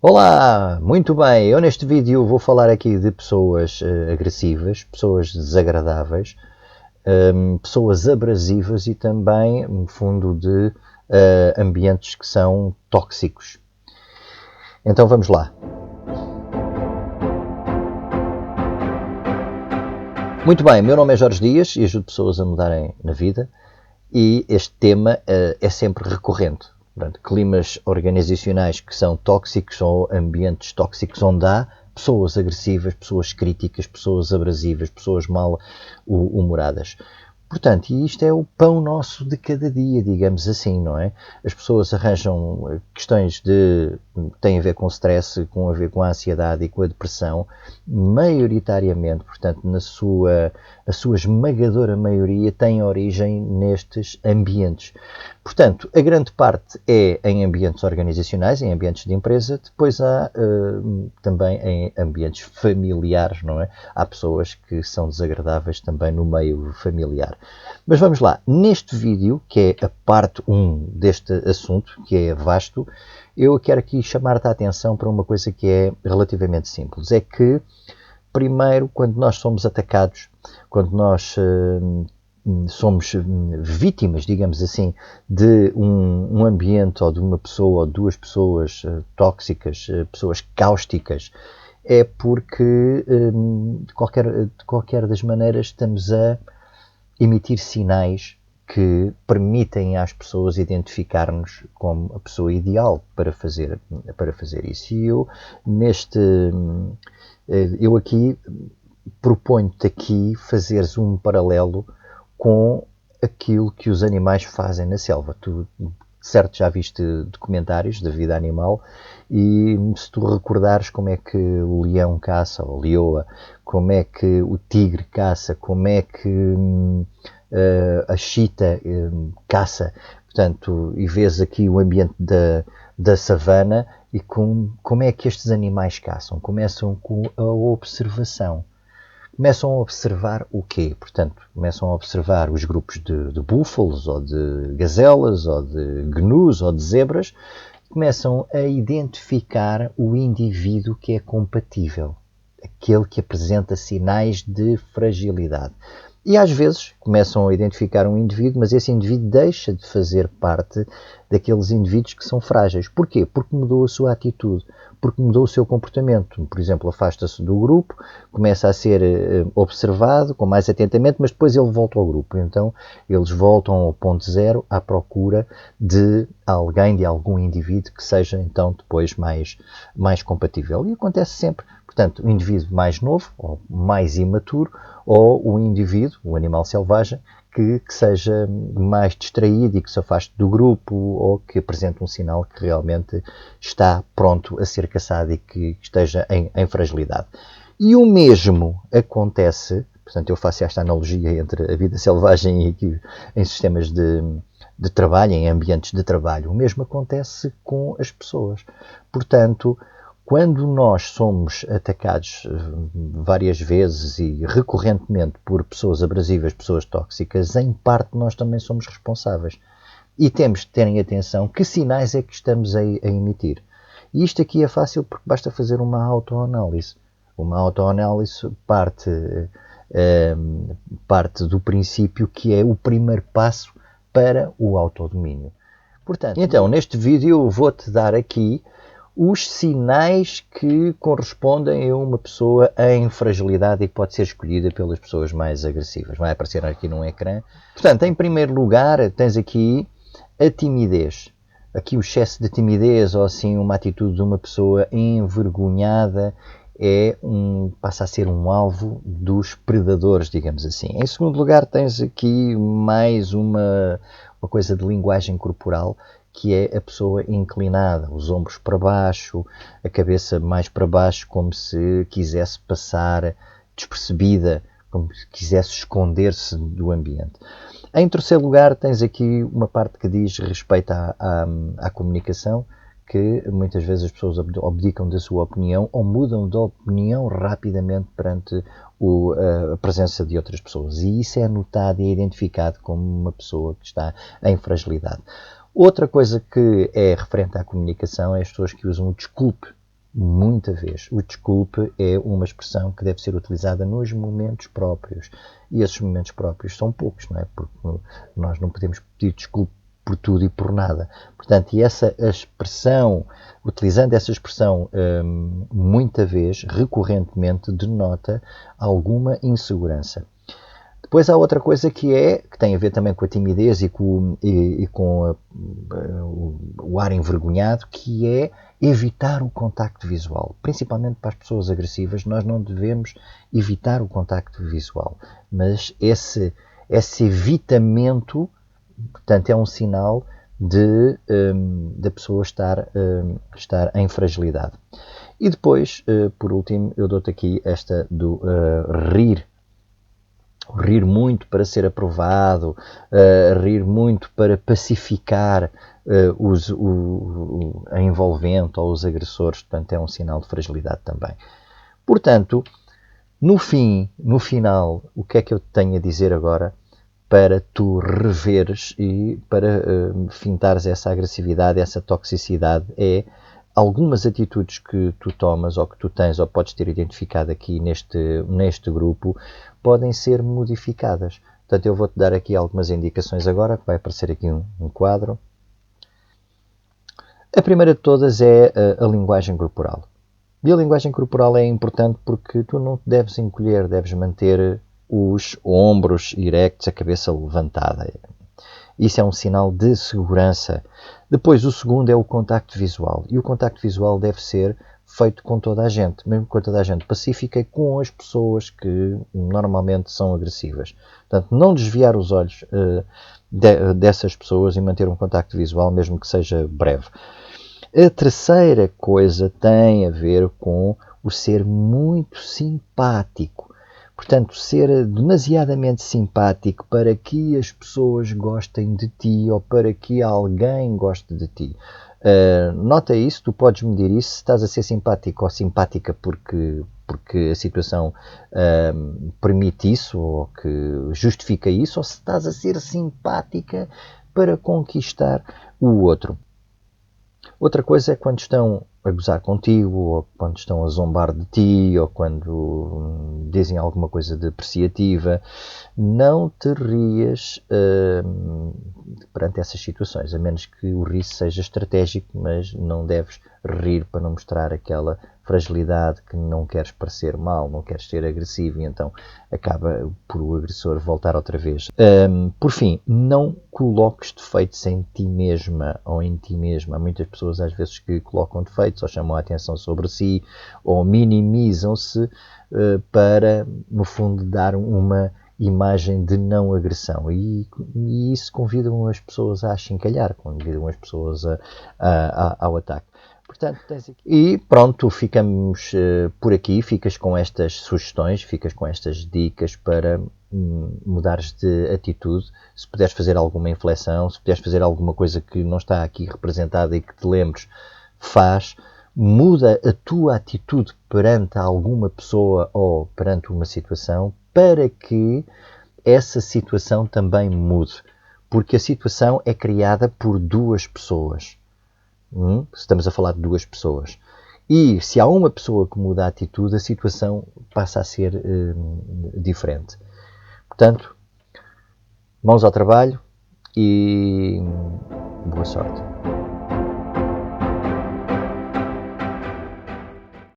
Olá, muito bem. Eu neste vídeo vou falar aqui de pessoas agressivas, pessoas desagradáveis, pessoas abrasivas e também, no fundo, de ambientes que são tóxicos. Então vamos lá. Muito bem, meu nome é Jorge Dias e ajudo pessoas a mudarem na vida e este tema é sempre recorrente. Portanto, climas organizacionais que são tóxicos ou ambientes tóxicos onde há pessoas agressivas, pessoas críticas, pessoas abrasivas, pessoas mal-humoradas. Portanto, e isto é o pão nosso de cada dia, digamos assim, não é? As pessoas arranjam questões que têm a ver com stress, com a ver com a ansiedade e com a depressão, maioritariamente, portanto, a sua esmagadora maioria tem origem nestes ambientes. Portanto, a grande parte é em ambientes organizacionais, em ambientes de empresa, depois há também em ambientes familiares, não é? Há pessoas que são desagradáveis também no meio familiar. Mas vamos lá, neste vídeo, que é a parte 1 deste assunto, que é vasto, eu quero aqui chamar-te a atenção para uma coisa que é relativamente simples. É que, primeiro, quando nós somos atacados, quando nós somos vítimas, digamos assim, de um ambiente ou de uma pessoa ou duas pessoas tóxicas, pessoas cáusticas, é porque, de qualquer das maneiras, estamos a emitir sinais que permitem às pessoas identificar-nos como a pessoa ideal para fazer isso. E eu aqui proponho-te aqui fazeres um paralelo com aquilo que os animais fazem na selva. Tu, certo, já viste documentários da vida animal e se tu recordares como é que o leão caça, ou leoa, como é que o tigre caça, como é que a chita caça, portanto, e vês aqui o ambiente da savana e como é que estes animais caçam. Começam com a observação. Começam a observar o quê? Portanto, começam a observar os grupos de búfalos, ou de gazelas, ou de gnus, ou de zebras. Começam a identificar o indivíduo que é compatível, aquele que apresenta sinais de fragilidade. E às vezes começam a identificar um indivíduo, mas esse indivíduo deixa de fazer parte daqueles indivíduos que são frágeis. Porquê? Porque mudou a sua atitude, porque mudou o seu comportamento. Por exemplo, afasta-se do grupo, começa a ser observado com mais atentamente, mas depois ele volta ao grupo. Então, eles voltam ao ponto zero à procura de alguém, de algum indivíduo que seja então depois mais compatível. E acontece sempre. Portanto, o indivíduo mais novo, ou mais imaturo, ou o indivíduo, o animal selvagem, que seja mais distraído e que se afaste do grupo, ou que apresente um sinal que realmente está pronto a ser caçado e que esteja em fragilidade. E o mesmo acontece, portanto eu faço esta analogia entre a vida selvagem e aqui em sistemas de trabalho, em ambientes de trabalho, o mesmo acontece com as pessoas. Portanto, quando nós somos atacados várias vezes e recorrentemente por pessoas abrasivas, pessoas tóxicas, em parte nós também somos responsáveis. E temos de terem atenção que sinais é que estamos a emitir. E isto aqui é fácil porque basta fazer uma autoanálise. Uma autoanálise parte do princípio que é o primeiro passo para o autodomínio. Portanto, então, neste vídeo vou-te dar aqui os sinais que correspondem a uma pessoa em fragilidade e que pode ser escolhida pelas pessoas mais agressivas. Vai aparecer aqui num ecrã. Portanto, em primeiro lugar, tens aqui a timidez. Aqui o excesso de timidez ou assim uma atitude de uma pessoa envergonhada passa a ser um alvo dos predadores, digamos assim. Em segundo lugar, tens aqui mais uma coisa de linguagem corporal, que é a pessoa inclinada, os ombros para baixo, a cabeça mais para baixo, como se quisesse passar despercebida, como se quisesse esconder-se do ambiente. Em terceiro lugar, tens aqui uma parte que diz respeito à comunicação, que muitas vezes as pessoas abdicam da sua opinião ou mudam de opinião rapidamente perante a presença de outras pessoas. E isso é notado e é identificado como uma pessoa que está em fragilidade. Outra coisa que é referente à comunicação é as pessoas que usam o desculpe. muita vez. O desculpe é uma expressão que deve ser utilizada nos momentos próprios. E esses momentos próprios são poucos, não é? Porque nós não podemos pedir desculpa por tudo e por nada. Portanto, e essa expressão, utilizando essa expressão muita vez, recorrentemente, denota alguma insegurança. Depois há outra coisa que tem a ver também com a timidez e com o ar envergonhado, que é evitar o contacto visual. Principalmente para as pessoas agressivas, nós não devemos evitar o contacto visual. Mas esse evitamento, portanto, é um sinal da pessoa estar em fragilidade. E depois, por último, eu dou-te aqui esta do rir. Rir muito para ser aprovado, rir muito para pacificar a envolvente ou os agressores, portanto é um sinal de fragilidade também. Portanto, no final, o que é que eu tenho a dizer agora para tu reveres e para fintares essa agressividade, essa toxicidade, é algumas atitudes que tu tomas ou que tu tens ou podes ter identificado aqui neste grupo podem ser modificadas. Portanto, eu vou-te dar aqui algumas indicações agora, que vai aparecer aqui um quadro. A primeira de todas é a linguagem corporal. E a linguagem corporal é importante porque tu não te deves encolher, deves manter os ombros erectos, a cabeça levantada. Isso é um sinal de segurança. Depois, o segundo é o contacto visual. E o contacto visual deve ser feito com toda a gente, mesmo com toda a gente pacífica e com as pessoas que normalmente são agressivas. Portanto, não desviar os olhos dessas pessoas e manter um contacto visual, mesmo que seja breve. A terceira coisa tem a ver com o ser muito simpático. Portanto, ser demasiadamente simpático para que as pessoas gostem de ti ou para que alguém goste de ti. Nota isso, tu podes medir isso, se estás a ser simpático ou simpática porque a situação permite isso ou que justifica isso, ou se estás a ser simpática para conquistar o outro. Outra coisa é quando estão a gozar contigo, ou quando estão a zombar de ti, ou quando dizem alguma coisa depreciativa. Não te rias perante essas situações, a menos que o riso seja estratégico, mas não deves rir para não mostrar aquela fragilidade que não queres parecer mal, não queres ser agressivo e então acaba por o agressor voltar outra vez. Por fim, não coloques defeitos em ti mesma ou em ti mesma. Há muitas pessoas às vezes que colocam defeitos ou chamam a atenção sobre si ou minimizam-se para, no fundo, dar uma imagem de não agressão e isso convidam as pessoas a achincalhar, convidam as pessoas ao ataque. Portanto, tens aqui. E pronto, ficamos por aqui, ficas com estas sugestões, ficas com estas dicas para mudares de atitude. Se puderes fazer alguma inflexão, se puderes fazer alguma coisa que não está aqui representada e que te lembres, faz. Muda a tua atitude perante alguma pessoa ou perante uma situação para que essa situação também mude. Porque a situação é criada por duas pessoas. Estamos a falar de duas pessoas. E se há uma pessoa que muda a atitude, a situação passa a ser diferente. Portanto, mãos ao trabalho e boa sorte.